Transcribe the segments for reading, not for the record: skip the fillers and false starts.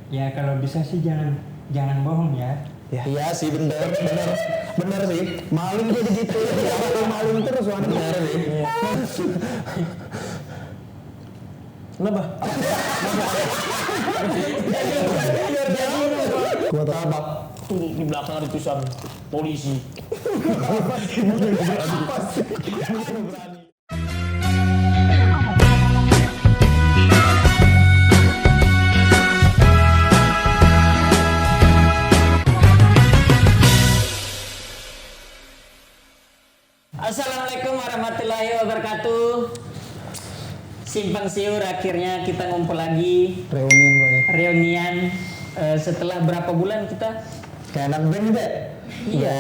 Ya kalau bisa sih jangan bohong ya. Iya sih bener sih. Maling jadi gitu. Maling terus Wan. Bener sih. Kenapa? Kuat Apa? Tuh di belakang ada tulisan polisi. Assalamualaikum warahmatullahi wabarakatuh. Simpang siur, akhirnya kita ngumpul lagi. Reunian Pak ya. Reunian setelah berapa bulan kita? Kayak anak band gitu ya? Iya.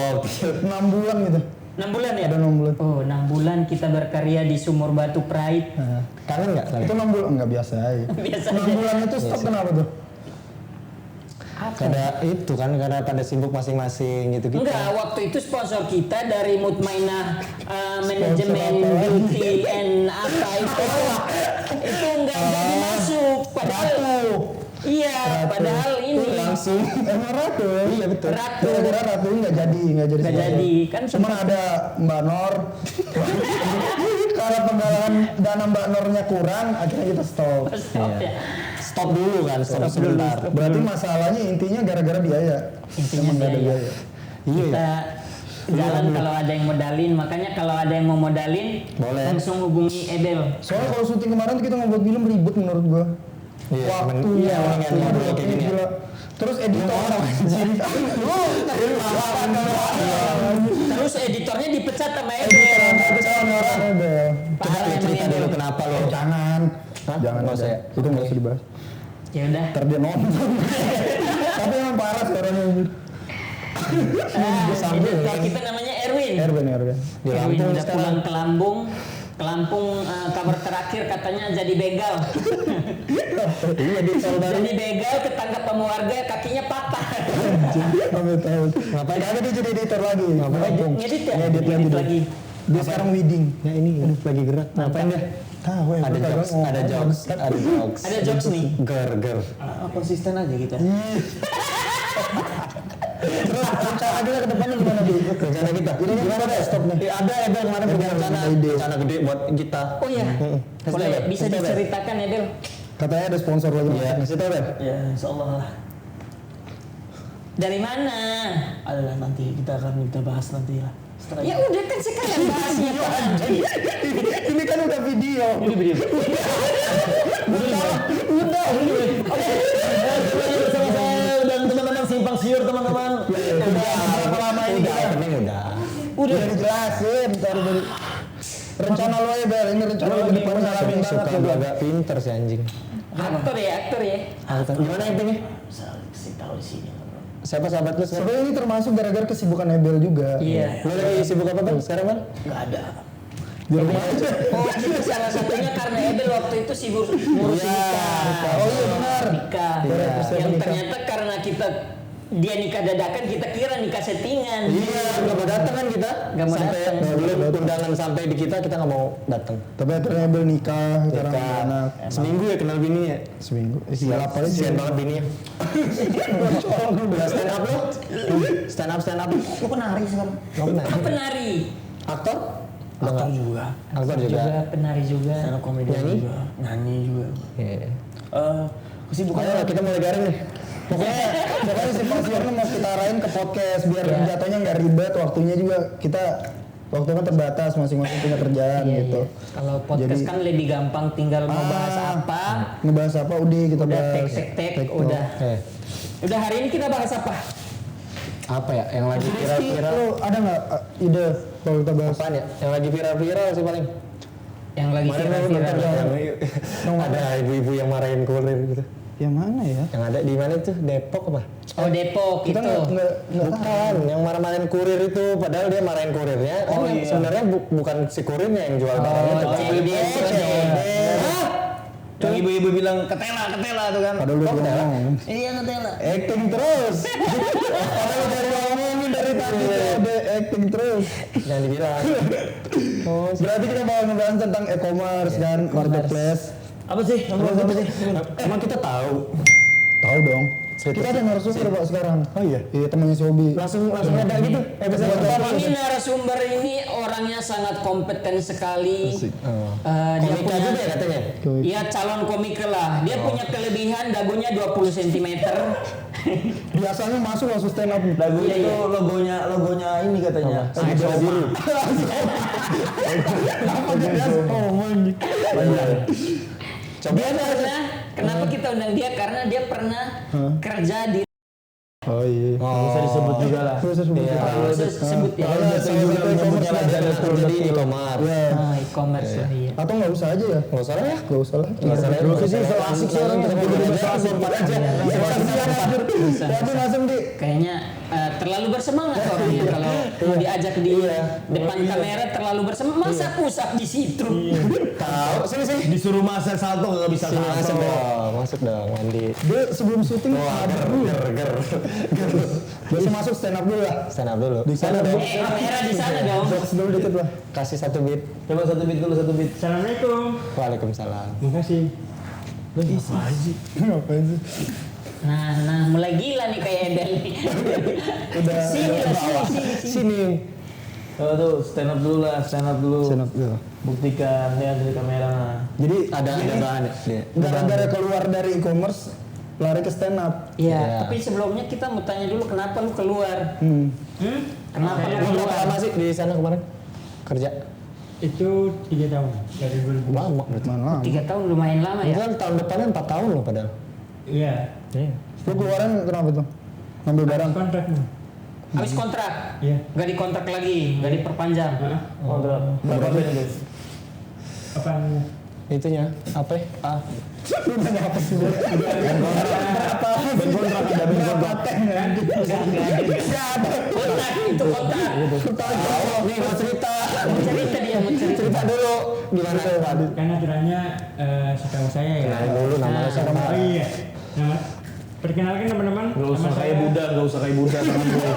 6 bulan gitu. 6 bulan ya? Ada 6 bulan. Oh, 6 bulan kita berkarya di Sumur Batu Pride. Nah, Kangen nggak? itu 6 bulan enggak biasa aja. Biasa 6 aja. bulan itu stop kenapa tuh? Karena itu kan karena pada sibuk masing-masing gitu Enggak, waktu itu sponsor kita dari Mutmainah Manajemen apa? Beauty and apa itu enggak jadi masuk padahal iya, padahal ini langsung Emang Ratu ya? Iya, betul. Ratu. Gara-gara Ratu nggak jadi Nggak sponsor. jadi, kan Cuman ada Mbak Nor. Karena penggalangan dana Mbak Nornya kurang, akhirnya kita stop. stop ya. stop dulu kan, stop sebentar. Berarti masalahnya intinya gara-gara biaya. Intinya Emang nggak ada biaya. biaya. Iya. Kita jalan kalau ada yang modalin, makanya kalau ada yang mau modalin Boleh. langsung hubungi Ebel. Soalnya kalau syuting kemarin tuh kita ngebuat film ribet menurut gua. Iya, Waktu iya, mendingan ngobrol kayak gini ya. gila. Terus editor Terus editornya dipecat sama Ebel. Coba lu cerita dulu kenapa lo? Jangan. Jangan Nggak usah ya? Itu nggak usah dibahas. Ya udah. Ntar dia nonton. Tapi emang parah sih orangnya. Editor kita namanya Erwin. Erben. Di Erwin Lampung udah pulang ke Lampung. Ke Lampung kabar terakhir katanya jadi begal. Iya di tol baru. Jadi begal ketangkap sama warga kakinya patah. Kami tahu. Ngapain ada dia jadi editor lagi? Ngapain? Ngedit ya? Ngedit Ngedit lagi. Dia sekarang wedding. Ya ini lagi gerak. Ngapain dia? Tahu ya. Ada jokes, ada jokes, ada jokes. Ada jokes nih. Ger. Konsisten aja kita. Terus rencana kita ke depannya gimana Di? Rencana kita. Ini gimana deh stopnya? Ada Ebel kemarin punya rencana gede buat kita. Oh iya. Boleh bisa diceritakan ya Bel? Katanya ada sponsor lagi. Iya, kasih tau Bel. Ya insya Allah lah. Dari mana? Adalah nanti kita bahas nanti lah. Setelah Ya udah kan sekalian bahasnya tadi. Ini kan udah video. ini video. Udah. Bersama saya dan teman-teman simpang siur teman-teman. Berapa lama ini? Udah dijelasin dari rencana lo ya Bel, ini rencana lo ke depan ngalamin Suka banget ya, agak pinter sih anjing. Aktor ya. Gimana actingnya? Bisa kasih tahu di sini. Siapa sahabat lu sekarang? Sebenarnya ini termasuk gara-gara kesibukan Ebel juga. Iya. Lu lagi sibuk apa Bang sekarang Bang? Nggak ada. Di rumah aja. Oh itu salah satunya karena Ebel waktu itu sibuk ngurusin nikah. Oh iya benar. Nikah. Iya. Yang ternyata karena dia nikah dadakan kita kira nikah settingan. Iya, nggak mau datang kan kita? Nggak mau Sampai datang. belum undangan sampai di kita nggak mau datang. Tapi akhirnya Ebel nikah, sekarang punya anak. Seminggu ya kenal bini ya? Seminggu. Sial apa sih? Sian banget bininya. Udah stand up lo? Stand up. Lu penari sekarang. Penari. Aktor? Aktor juga. Aktor juga. Penari juga. Stand up comedy Nyanyi? juga. Nyanyi juga. Iya. Kesibukan Ayo kita mulai garing nih. Pokoknya simpang siurnya mau kita arahin ke podcast biar jatuhnya nggak ribet, waktunya juga waktu kan terbatas, masing-masing punya kerjaan gitu. Kalau podcast Jadi- kan lebih gampang, tinggal mau bahas apa, Ngebahas apa udah kita udah bahas. tek, Tek, udah. Eh, Udah hari ini kita bahas apa? apa ya yang lagi Rizky, viral-viral? lu ada nggak ide kalau kita bahas? Apaan ya? Yang lagi viral-viral sih paling. Yang lagi Kemarin lu viral-viral. nonton ada ibu-ibu yang marahin kurir gitu. Yang mana ya? Yang ada di mana itu? Depok apa? Oh Depok Kita itu. nggak Bukan, yang marah-marahin kurir itu, padahal dia marahin kurirnya. Oh, Kan iya. Sebenarnya bukan si kurirnya yang jual barangnya, tapi COD. Yang ibu-ibu bilang ketela tuh kan. Ada lu Kok yang ada? ngomong. Iya ketela. Acting terus. Orang dari ngomongin dari tadi tuh ada acting terus. Jangan dibilang. Oh, Berarti kita bakal ngebahas tentang e-commerce dan marketplace. Apa sih? Apa sih? emang kita tahu. Tahu dong. Kita ada narasumber Pak sekarang. Oh iya. Iya temannya si Hobi. Langsung ada gitu. Ini narasumber ini orangnya sangat kompeten sekali. Dia Komika punya, juga ya katanya? Iya calon komika lah. Dia punya kelebihan dagunya 20 cm. Biasanya masuk langsung stand up. Lagunya Iya, itu logonya ini katanya. Bela diri. Dia pernah, kenapa kita undang dia? Karena dia pernah kerja di Oh iya. Bisa disebut juga lah. Bisa sebut. sebut ya. Salah satu e-commerce Jadi e-commerce. E-commerce lah iya. Atau nggak usah aja ya? Nggak usah lah ya. Nggak usah lah. Nggak usah lah. Dulu sih so asik sih orang kita berdua so asik aja. Tapi langsung di. Kayaknya terlalu bersemangat orangnya kalau mau diajak di depan kamera terlalu bersemangat. Masa pusat di situ? Tahu. Sini. Disuruh masak salto nggak bisa Sini masuk salto. dong. Masuk dong mandi. Dia sebelum syuting Ger. biasa masuk stand up dulu lah. Stand up dulu. Di sana dong. Kamera di sana dong. Box dulu dikit lah. Kasih 1 beat. Coba 1 beat dulu 1 beat. Assalamualaikum. Waalaikumsalam. Makasih. Ngapain sih? Nah, mulai gila nih kayak Edel nih. Sini lah, sini. Oh tuh stand up dulu lah, stand up dulu. Stand up dulu. Buktikan lihat dari kamera. Jadi Ada bahan dia. gara-gara keluar dari e-commerce lari ke stand up. Iya, Iya. tapi sebelumnya kita mau tanya dulu kenapa lu keluar? Kenapa lu Lu berapa keluar? lama sih di sana kemarin? Kerja? Itu 3 tahun dari 2000. Lama berarti. Mana? 3 tahun lumayan lama Itu ya. kan tahun depannya 4 tahun loh padahal. Iya. Lu keluaran kenapa tuh? Ngambil barang. Kontrakmu. Habis kontrak? Iya. Gak dikontrak lagi, gak diperpanjang. Kontrak. Berapa band itu? Apa namanya? Itunya apa ya? Kontrak, itu kontrak. Nih mau cerita. Mau cerita dia, mau cerita. Cerita dulu gimana Pak? Karena aturannya setahu saya ya. Kenalin dulu namanya siapa? Oh iya. Nama perkenalkan teman-teman. Gak usah Nama kayak saya- Buddha, gak usah kayak Buddha tangan gue.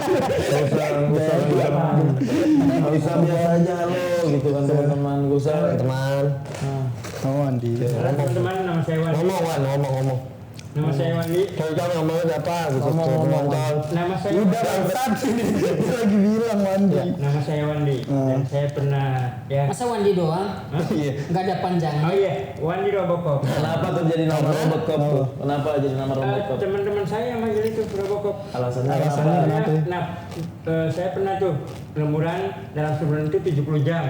Gak usah biasa aja lo gitu kan teman-teman. Gak usah. Teman. Oh Andi. Halo teman-teman, nama saya Wandi. Ngomong. Nama saya Wandi. Kalau kamu ngomong siapa? Gitu. Nonton. Nama saya Udah bangsat ini. Dia lagi bilang Wandi. Nama saya Wandi dan saya pernah ya. Masa Wandi doang? Gak ada panjangnya. Oh iya, Wandi Robocop. Kenapa terjadi nama Robocop tuh? Kenapa jadi nama Robocop? Teman-teman saya manggil itu Robocop. Alasannya Alasannya apa? kenapa? Nah, saya pernah tuh lemburan dalam sebulan itu 70 jam.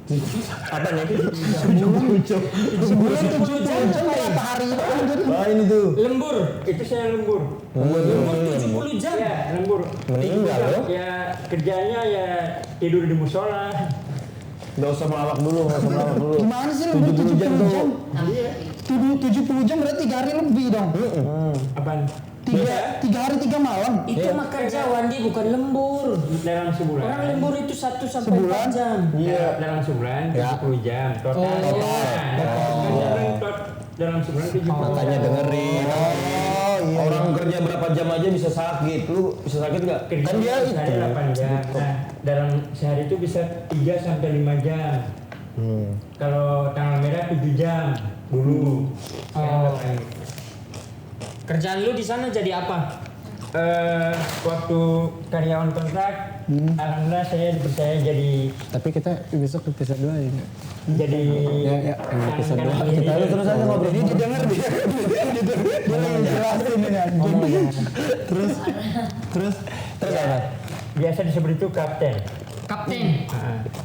Apa nih? Sebulan 7 jam berapa hari? Oh ini tuh. Lembur, itu saya lembur. Lembur 70 jam. Ya, lembur. Meninggal lo. Ya, kerjanya ya tidur di musola. Gak usah melawak dulu. Gimana sih lembur 70 jam? Iya. 70 jam berarti 3 hari lebih dong. Apaan? 3 hari 3 malam. Itu mah kerja Wandi bukan lembur. Dalam sebulan. Orang lembur itu 1 sampai 4 jam. Iya, dalam sebulan 70 jam total. Dalam sebulan 70 jam. Makanya dengerin. Orang kerja berapa jam aja bisa sakit. Lu bisa sakit gak? Kerja Kan dia sehari itu. 8 jam. Nah, dalam sehari itu bisa 3 sampai 5 jam. Kalau tanggal merah 7 jam dulu. Oh. Kerjaan lu di sana jadi apa? Waktu karyawan kontrak, alhamdulillah saya dipercaya jadi Tapi kita besok episode 2 ini. jadi Ya, episode 2 jadi- kita Terus aja ngobrol. Ini didengar dia. Dia lagi jelasin ini anjing. Terus apa? biasa disebut itu kapten. Kapten.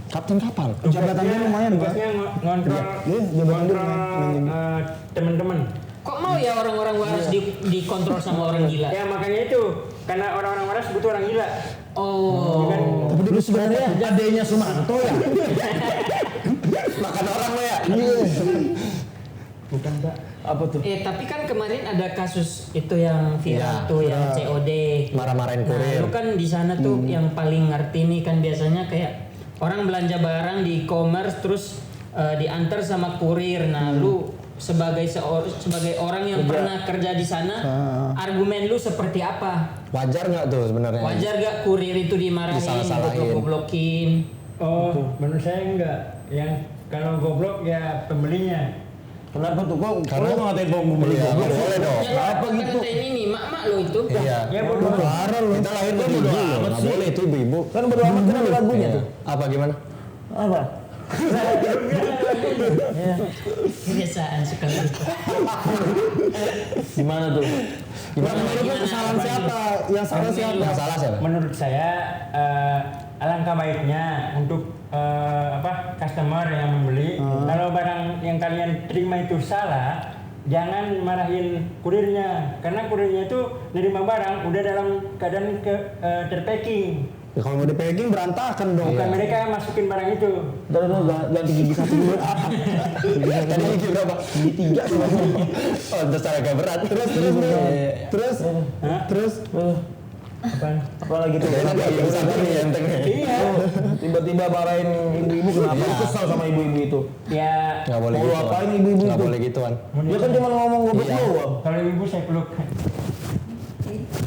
Kapten kapal. Jabatannya lumayan, Pak. Tugasnya ngontrol Iya, jabatan dia ngontrol teman-teman. Kok mau ya orang-orang waras dikontrol sama orang gila? Ya makanya itu karena orang-orang waras butuh orang gila. Oh. Kan? Tapi dia sebenarnya Adanya Sumanto ya? Makan orang lo ya? Bukan Pak. Apa tuh? Tapi kan kemarin ada kasus itu yang viral Iya. tuh yang COD. Marah-marahin Nah, kurir. lu kan di sana tuh yang paling ngerti nih kan biasanya kayak orang belanja barang di e-commerce terus diantar sama kurir. Nah, lu sebagai orang yang pernah kerja di sana, argumen lu seperti apa? Wajar nggak tuh sebenarnya? Wajar gak kurir itu dimarahin, Disalah-salahin. goblok-goblokin? Oh, menurut saya enggak. Yang kalau goblok ya pembelinya. Kenapa tuh kok? Karena- Kalau ngatain pembeli Iya, goblok. nggak boleh dong. Ya lo Apa kan gitu? ngatain ini mak-mak lo itu. Iya. Ya bodoh. Parah lu. Kita lahir dari Bodo ibu, amat nggak sih. boleh itu ibu-ibu. Kan bodo amat kan ada lagunya Iya. tuh. Apa gimana? Apa? Kebiasaan sekali. Gimana tuh? Gimana menurut lu kesalahan siapa? Yang salah siapa? Yang salah siapa? Menurut saya alangkah baiknya untuk customer yang membeli, kalau barang yang kalian terima itu salah, jangan marahin kurirnya, karena kurirnya itu nerima barang udah dalam keadaan terpacking. Ya kalau mau di packing berantakan dong. Bukan mereka yang masukin barang itu. Ganti gigi satu dulu. Tadi gigi berapa? Gigi 3. Oh, terus agak berat. Terus Apaan? Apalagi tuh? Kayaknya nggak bisa nih enteng nih. Iya. Tiba-tiba marahin ibu-ibu kenapa? Lu kesal sama ibu-ibu itu? Ya, Nggak boleh Mau gitu. lu apain ibu-ibu Nggak itu? boleh gituan. Dia kan cuma ngomong goblok Iya. doang. kalau ibu saya peluk.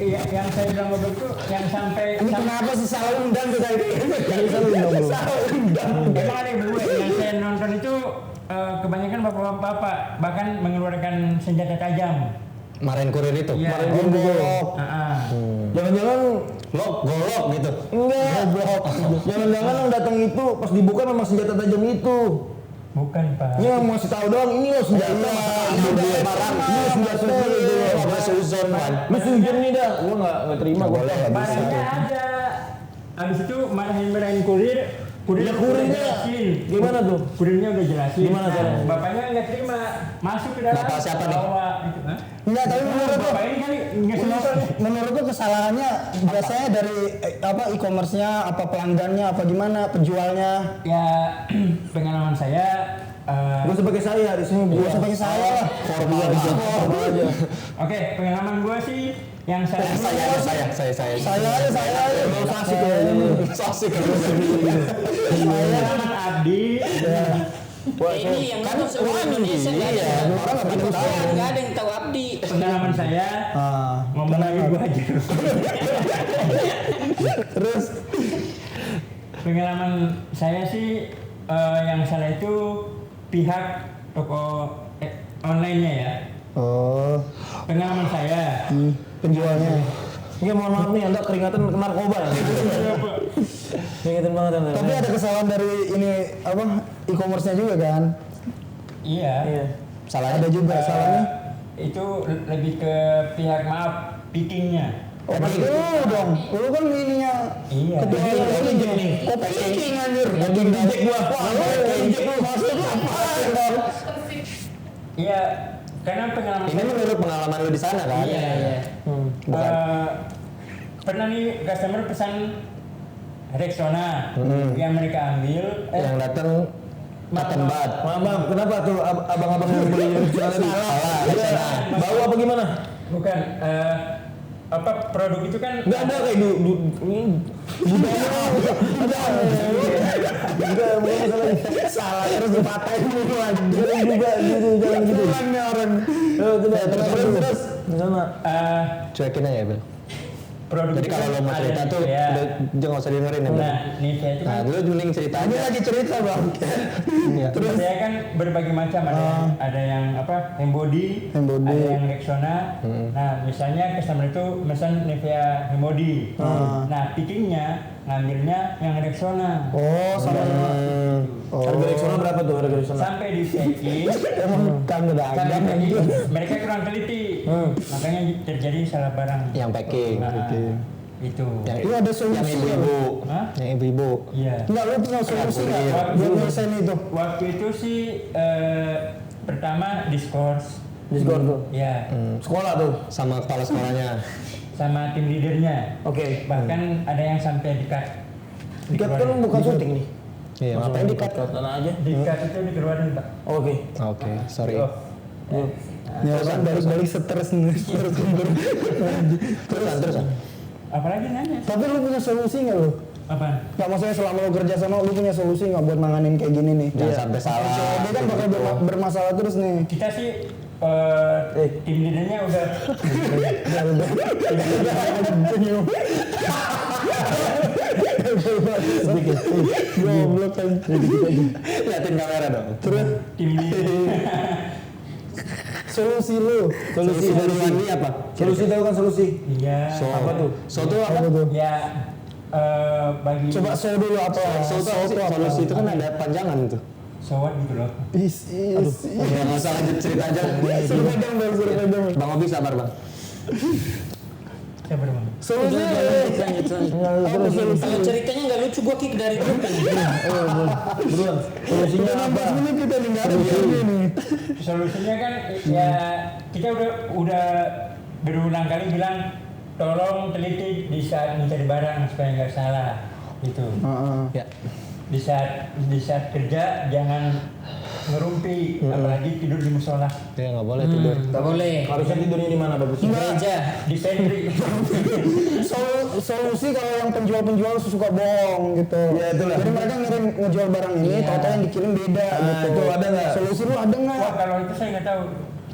Iya, yang saya bilang goblok itu yang sampai ini kenapa sih salah undang kita ini? Salah undang. Emang ada ibu yang saya nonton itu kebanyakan bapak-bapak bahkan mengeluarkan senjata tajam. Marahin kurir itu. Iya. Marahin golok. Jangan-jangan Golok gitu. enggak. Jangan-jangan yang datang itu pas dibuka memang senjata tajam itu. Bukan pak. Ini yang masih tahu doang, ini loh senjata. Ini udah barang. Ini senjata itu. Apa suzon kan? Lu sujud nih dah. Gua enggak terima gua. Boleh, nggak bisa. Barangnya ada. Abis itu marahin kurir. Ya kurirnya jelasin. gimana tuh? Kurirnya udah jelasin. Gimana caranya? Bapaknya nggak terima. Masuk ke dalam. Bapak siapa nih? bawa, gitu. Hah? Enggak, tapi menurut lu Bapak ini kali nggak sengaja. menurut lu kesalahannya biasanya dari e-commerce-nya, apa pelanggannya, apa gimana penjualnya? Ya pengalaman saya. Gua sebagai saya di sini Gua sebagai saya lah. formal aja. Oke, pengalaman gue sih yang saya Saya. Saya aja. Mau asik ya. Sosik. pengalaman Abdi. Ini yang nonton seluruh Indonesia nggak ada. Orang nggak pernah tahu. Nggak ada yang tahu Abdi. Pengalaman saya ngomong lagi gue aja. Terus Pengalaman saya sih yang salah itu pihak toko online-nya ya. oh, Pengalaman saya. penjualnya. Ini mohon maaf nih, Anda keringatan ke narkoba ya. Keringatan banget Anda. Tapi ada kesalahan dari ini apa e-commerce-nya juga kan? Iya. Iya. Ada juga salahnya. Itu lebih ke pihak maaf pickingnya. Oh, lu dong. Lu kan ininya. Iya. Ketua ini nih. Oh, packing anjir. Yang dijek gua. Wah, injek lu maksud lu apa? Iya, karena pengalaman Ini menurut pengalaman lu di sana kan? Iya. Bukan. Pernah nih customer pesan Rexona yang mereka ambil. Yang datang cotton bud. Maaf bang, kenapa tuh abang-abang yang beli yang di sana tadi? Salah. Bau apa gimana? Bukan. Produk itu kan Enggak ada kayak ini Enggak, bukan masalah. Salah terus dipatahin dulu anjir. Juga gitu, jangan gitu. Orangnya orang. Terus di sana. Cuekin aja ya, Bel. produk Jadi itu kalau kan lo mau ada cerita tuh, Nivea. udah jangan nggak usah dengerin ya, Bel. Nah, Nivea itu Nah, kan dulu mending cerita Ini aja. lagi cerita bang. Iya. terus saya kan berbagai macam ada yang Hembody, Hembody. ada yang Rexona. Nah, misalnya customer itu pesan Nivea Hembody. Nah, pickingnya ngambilnya yang Rexona. Oh, sama. Harga Rexona berapa tuh harga Rexona? Sampai di packing, Emang kan udah sampai ada. packing, mereka kurang teliti. Makanya terjadi salah barang. Yang packing. Nah, itu. Yang Lu ada solusi yang ibu-ibu. Hah? Yang ibu-ibu. Iya. Enggak, lu punya solusi nggak Kurir. buat nyelesain itu? Waktu itu sih pertama diskors. Diskon tuh. Ya, Sekolah tuh. Sama kepala sekolahnya. sama tim leadernya. Oke. Bahkan ada yang sampai di-cut. Dikat kan bukan syuting nih. Iya, ngapain di cut? Tanah aja. Di-cut itu dikeluarin, Pak. Oke. Oke, sorry. Oh. Ya kan balik-balik stres nih. Terusan. Apalagi nanya? Tapi lu punya solusi nggak lu? Apaan? Nggak, maksudnya selama lu kerja sana lu punya solusi nggak buat nanganin kayak gini nih? Jangan sampai salah. Dia kan bakal bermasalah terus nih. Kita sih tim leadernya udah Goblok kan. Liatin kamera dong. Terus tim leader Solusi lu. Solusi dari Wandi apa? Solusi tahu kan solusi? Iya. Apa tuh? Soto apa? Apa tuh? Ya bagi Coba so dulu apa? Soto apa sih? apa? Solusi itu kan ada panjangan itu. sowat gitu loh. Is. Ya nggak usah lanjut cerita aja. Suruh pegang bang, suruh pegang. Bang Obi sabar bang. Siapa bang? Solusi. lanjut. Kalau ceritanya nggak lucu gua kick dari grup kan. Buruan. Solusinya Udah apa? 16 menit kita nih nggak ada biarnya nih. Solusinya kan ya kita udah berulang kali bilang tolong teliti di saat mencari barang supaya nggak salah gitu. Ya. Di saat kerja jangan ngerumpi, apalagi tidur di musola, Ya nggak boleh tidur. Nggak boleh. Harusnya tidurnya di mana bagusnya? Di gereja. di pantry. Solusi kalau yang penjual-penjual suka bohong gitu. Ya, itulah. Jadi mereka ngejual barang ini, Iya. tahu-tahu yang dikirim beda gitu. itu ada nggak? Solusi lu ada nggak? Wah kalau itu saya nggak tahu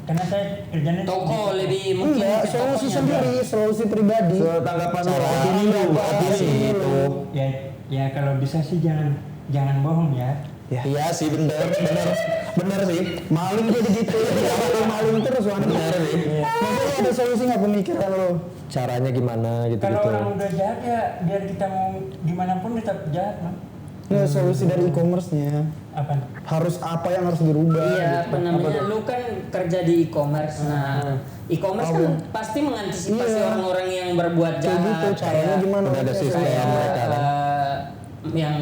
karena saya kerjanya Toko lebih mungkin Enggak, ke solusi tokonya. sendiri, solusi pribadi. Tanggapan lu. Opini lu, opini lu. ya kalau bisa sih jangan bohong ya. Iya sih bener. Bener sih, maling jadi gitu. Dia maling terus Wan. Bener sih. Maksudnya ada solusi nggak pemikiran lo? Caranya gimana gitu Kalau gitu. orang udah jahat ya biar kita mau gimana pun tetap jahat mah. Nggak, solusi dari e-commerce-nya. Apa? Harus apa yang harus dirubah? Iya, gitu. apa namanya? Lu kan kerja di e-commerce. Nah, e-commerce kan pasti mengantisipasi Iya. orang-orang yang berbuat Kayak jahat. gitu, caranya gimana? Udah ada sistem Kayak, mereka kan. yang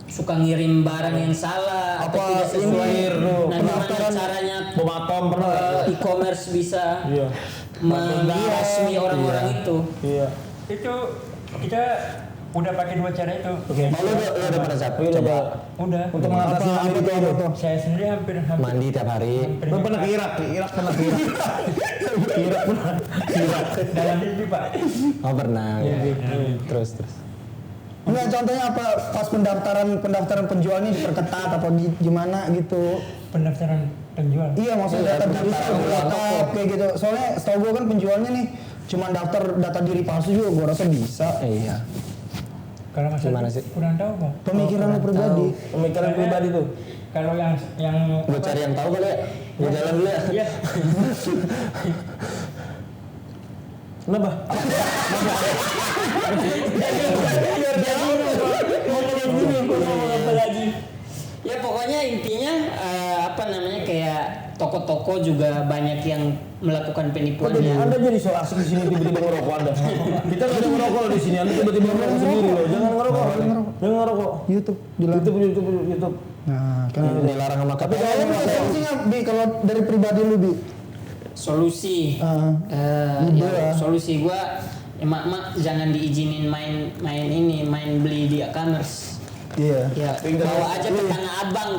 suka ngirim barang yang salah atau Apa tidak sesuai. ini, Nah, gimana pendaftaran caranya Bom atom pernah nggak? e-commerce bisa Iya. membasmi orang-orang itu? Iya. Itu kita udah pakai dua cara itu. Oke. Lu udah pernah siapa? Lu coba Udah. untuk mengatasi Apa itu tuh? Saya sendiri hampir Mandi tiap hari. Lu pernah ke Irak? Irak pernah ke Irak. Irak pernah. dalam mimpi Pak. Oh pernah. Ya. Terus. Enggak, contohnya apa? Pas pendaftaran penjualnya diperketat apa gimana gitu? Pendaftaran penjual. Iya, maksudnya data diri pendaftaran lengkap kayak gitu. Soalnya setahu gue kan penjualnya nih cuma daftar data diri palsu juga, gue rasa bisa. Iya. Kalau Mas Gimana Adi sih? kurang tahu Pak. Pemikiran lu pribadi. Pemikiran pribadi tuh. Kalau yang Gue cari yang tahu kali ya. Gue jalan dulu ya. Iya. Kenapa? Ya pokoknya intinya apa namanya kayak toko-toko juga banyak yang melakukan penipuan yang Anda jadi so asik di sini tiba-tiba ngerokok Anda. Kita nggak ada ngerokok loh di sini. Anda tiba-tiba ngerokok sendiri loh. Jangan ngerokok. Jangan ngerokok. YouTube dilarang. YouTube. Nah, kan Dilarang sama tapi KPK. kalau lu ada solusi nggak, Bi? Kalau dari pribadi lu, Bi? solusi. Ide Ya, lah. solusi gua emak-emak jangan diizinin main beli di e-commerce. Iya. Ya, bawa aja ke Tanah Abang.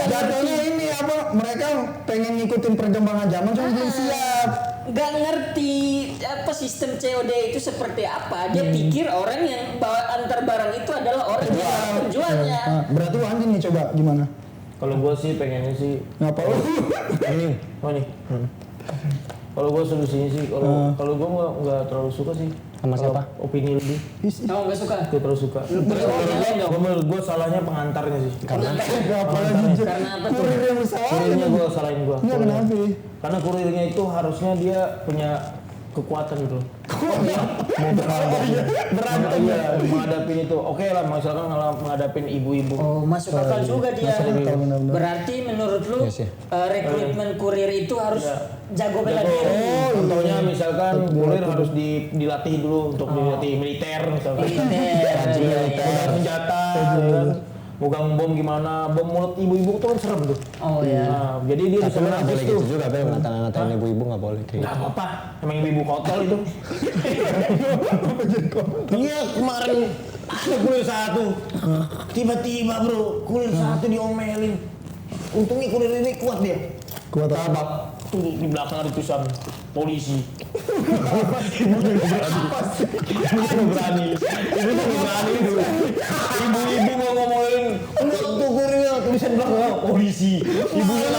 Jatuhnya ini apa? Mereka pengen ngikutin perkembangan zaman cuma belum siap. Nggak ngerti apa sistem COD itu seperti apa. Dia pikir orang yang bawa antar barang itu adalah orang yang penjualnya. Nah, berarti lu anjing nih, coba gimana? Kalau gue sih pengennya sih Ngapa lu? ini, oh nih. Kalau gue solusinya sih, kalau gue nggak terlalu suka sih. Sama Kalau siapa? Opini lebih, Kamu nggak suka? gue terlalu suka. Menurut gue salahnya pengantarnya sih. Karena Ngapa lagi? Karena apa tuh? Kurir yang salah. Kurirnya gue salahin gue. Enggak, kenapa? Karena kurirnya itu harusnya dia punya kekuatan gitu. Berantem ya menghadapin itu. Oke lah, misalkan menghadapin ibu-ibu. Oh, masuk akal juga dia. Benar-benar. Berarti menurut lu Iya sih. rekrutmen kurir itu harus jago bela Jago. diri. Contohnya misalkan kurir harus dilatih dulu untuk dilatih militer misalkan. Pegang senjata, ya kan? Megang bom gimana? Bom mulut ibu-ibu tuh kan serem tuh. Oh ya. Nah, jadi dia tapi bisa lu nggak boleh mengatasi gitu tuh. juga, Be. Ngatain ibu-ibu nggak boleh kayak Nggak gitu. apa-apa, emang ibu-ibu kotor itu. Iya kemarin ada kurir satu, tiba-tiba bro kurir satu diomelin. Untungnya kurir ini kuat dia. Kuat apa? Tabak tuh di belakang ada tulisan polisi. Berani. Itu. Ibu-ibu mau ngomongin, enggak tuh kurirnya tulisan belakang polisi. Ibunya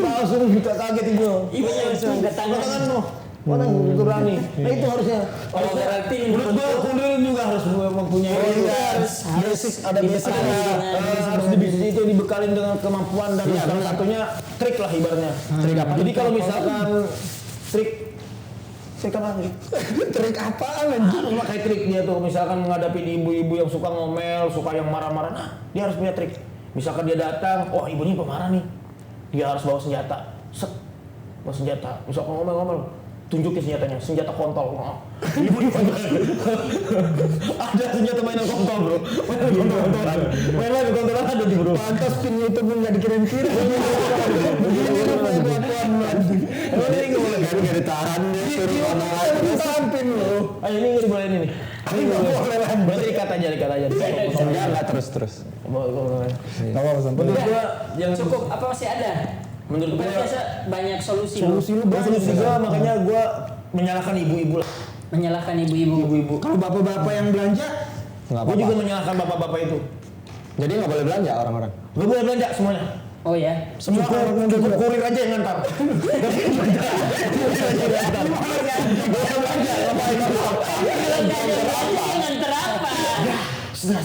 langsung kita kaget ibu. Ibunya langsung angkat tangan. Tangan loh. Mana yang berani? Nah itu harusnya. Oh, berarti menurut gua kurir juga harus mempunyai basic ada basic harus di bisnis itu dibekalin dengan kemampuan dan salah satunya trik lah ibaratnya. Trik apa? Jadi kalau misalkan trik apa nih? trik apaan anjing? Memakai trik dia tuh misalkan menghadapi ibu-ibu yang suka ngomel, suka yang marah-marah. Nah, dia harus punya trik. Misalkan dia datang, oh ibu ini pemarah nih. Dia harus bawa senjata. Set. Bawa senjata. Misalkan ngomel-ngomel, tunjukin senjatanya, senjata kontol. Ibu dipanggil. Ada senjata mainan kontol, bro. Mainan kontolan ada di bro. Pantas pinnya itu pun nggak dikirim-kirim. Emang ini nggak boleh Kan gak ditahan deh, suruh mana aja. Tahan pin lo. Ayo ini nggak dibolehin ini. Ini nggak boleh. Berarti ikat aja. Enggak terus. Nggak apa-apa sampai. Menurut gua yang Cukup apa masih ada? menurut Kan gua biasa banyak solusi. Solusi lu banyak. solusi gua makanya gua menyalahkan ibu-ibu lah. Menyalahkan ibu-ibu. Kalau bapak-bapak yang belanja, Enggak Gua apa-apa. juga menyalahkan bapak-bapak itu. Jadi nggak boleh belanja orang-orang. Gak boleh belanja semuanya. Oh ya. Semua cukup kurir aja yang ngantar. Nganter apa?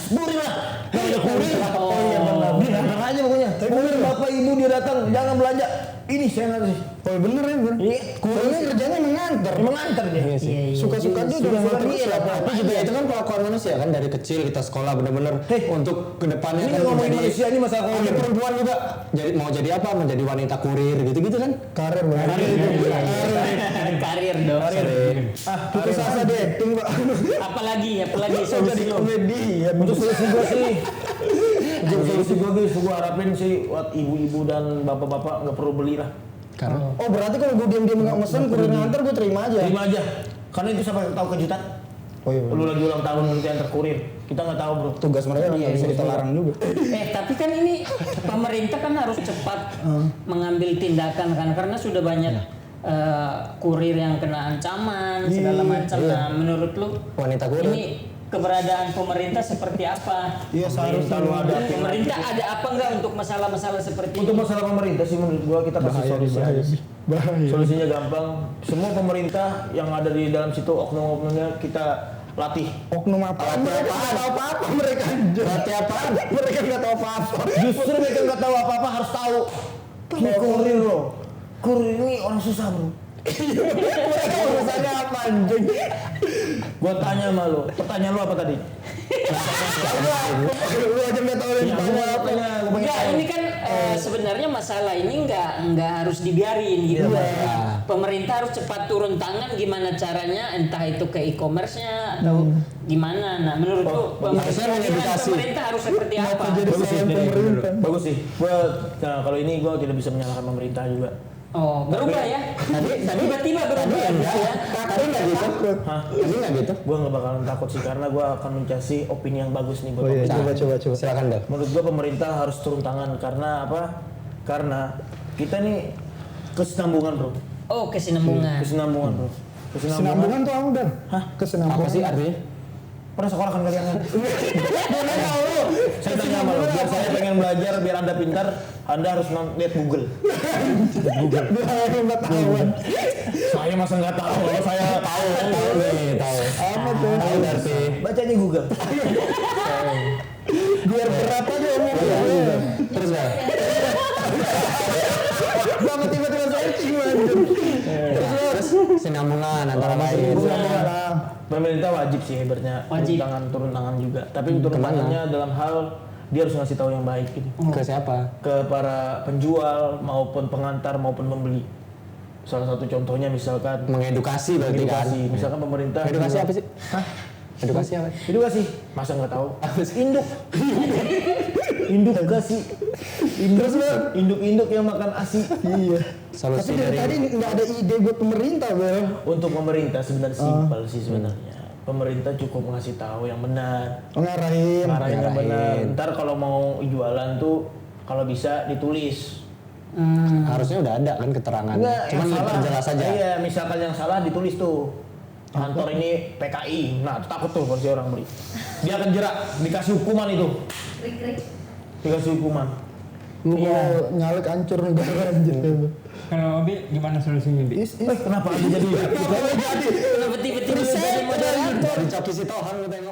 Kurir lah. Gak ada kurir. Oh iya benar. Dia ngantar aja pokoknya. Kurir bapak ibu dia datang jangan belanja. Ini saya ngantar sih. oh bener ya bener. Iya. Kurirnya kerjanya mengantar. Emang ngantar dia. Suka-suka dia udah Suka ngantar iya lah, tapi juga itu kan kelakuan manusia kan dari kecil kita sekolah bener-bener untuk kedepannya Ini kan ngomongin jadi manusia ini masalah ada kurir. perempuan juga jadi mau jadi apa menjadi wanita kurir gitu-gitu kan Karir banget. Karir dong. Putus asa dating pak. Apalagi Jadi solusi lo. komedi ya. Untuk solusi gua sih. Untuk solusi gua guys, gua harapin sih buat ibu-ibu dan bapak-bapak nggak perlu beli lah. karena Oh berarti kalau gue diam-diam nggak mesen kurir nganter gue terima aja. Terima aja. Karena itu siapa yang tahu kejutan? Oh iya. Lu lagi ulang tahun nanti antar kurir. Kita nggak tahu bro. Tugas mereka nggak bisa kita larang juga. Tapi kan ini pemerintah kan harus cepat mengambil tindakan kan karena sudah banyak kurir yang kena ancaman segala macam. Nah, menurut lu wanita kurir ini keberadaan pemerintah seperti apa? Iya seharusnya Kalau ada Pemerintah ada apa enggak untuk masalah-masalah seperti untuk ini? masalah pemerintah sih menurut gua kita kasih solusi aja sih. Solusinya gampang. Semua pemerintah yang ada di dalam situ oknum-oknumnya kita latih. Oknum apa? Mereka nggak tahu apa-apa mereka. berarti apaan Mereka nggak tahu apa-apa. Justru mereka nggak tahu apa-apa harus tahu. Ini kurir bro. Kurir ini orang susah bro. Mereka urusannya apa anjing? Gua tanya sama lu. Pertanyaan lu apa tadi? Lu aja nggak tahu yang tanya apa. Enggak, ini kan sebenarnya masalah ini enggak harus dibiarin gitu. Pemerintah harus cepat turun tangan gimana caranya entah itu ke e-commerce-nya atau gimana. Nah, menurut lu harusnya mengedukasi. pemerintah harus seperti apa? Jadi salah pemerintah. Bagus sih. Kalau ini gua tidak bisa menyalahkan pemerintah juga. Oh, berubah ya. tadi Tiba-tiba berubah gitu ya. tadi nggak gitu Hah? tadi nggak gitu Gua nggak bakalan takut sih karena gua akan mencari opini yang bagus nih buat Oh iya, pemerintah. coba. silakan Del Menurut gua pemerintah harus turun tangan karena apa? Karena kita nih kesinambungan bro. Oh, kesinambungan. Kesinambungan bro. Kesinambungan tuh apa Dan? Hah? Kesinambungan. apa sih artinya Pernah sekolah kan kalian kan? Saya tanya sama lo, biar saya pengen belajar, biar anda pintar, anda harus lihat Google. Saya masa nggak tahu, saya tahu. tahu Apa tuh? tahu berarti Baca aja Google. Biar berat aja omongnya. terus ya Sama tiba-tiba searching anjing. terus sinambungan antara lain Pemerintah wajib sih hebatnya Wajib. turun tangan juga. Tapi turun tangannya dalam hal dia harus ngasih tahu yang baik gitu. ke siapa Ke para penjual maupun pengantar maupun pembeli. Salah satu contohnya misalkan mengedukasi berarti kan edukasi, misalkan pemerintah edukasi jual- apa sih Hah? edukasi apa Edukasi? Masa nggak tahu? Induk. Induk kasih. Induk yang makan ASI. Iya. solusi Tapi dari tadi nggak ada ide buat pemerintah Bel. Untuk pemerintah sebenarnya simpel sih sebenarnya. Pemerintah cukup ngasih tahu yang benar, Ngarahin. ngarahin yang benar. Ngarahin. Ntar kalau mau jualan tuh kalau bisa ditulis. harusnya udah ada kan keterangan Enggak, cuman yang salah. jelas aja Iya, misalkan yang salah ditulis tuh. Kantor ini PKI. Nah, takut tuh kalau si orang beli. Dia akan jerak, dikasih hukuman itu. Dikasih hukuman. Lu kalau nyalek hancur negara anjir. Kalau Obi gimana solusinya, Bi? Kenapa Abi jadi? Kenapa tiba-tiba jadi moderator? Dari Coki Sitohang lu tengok.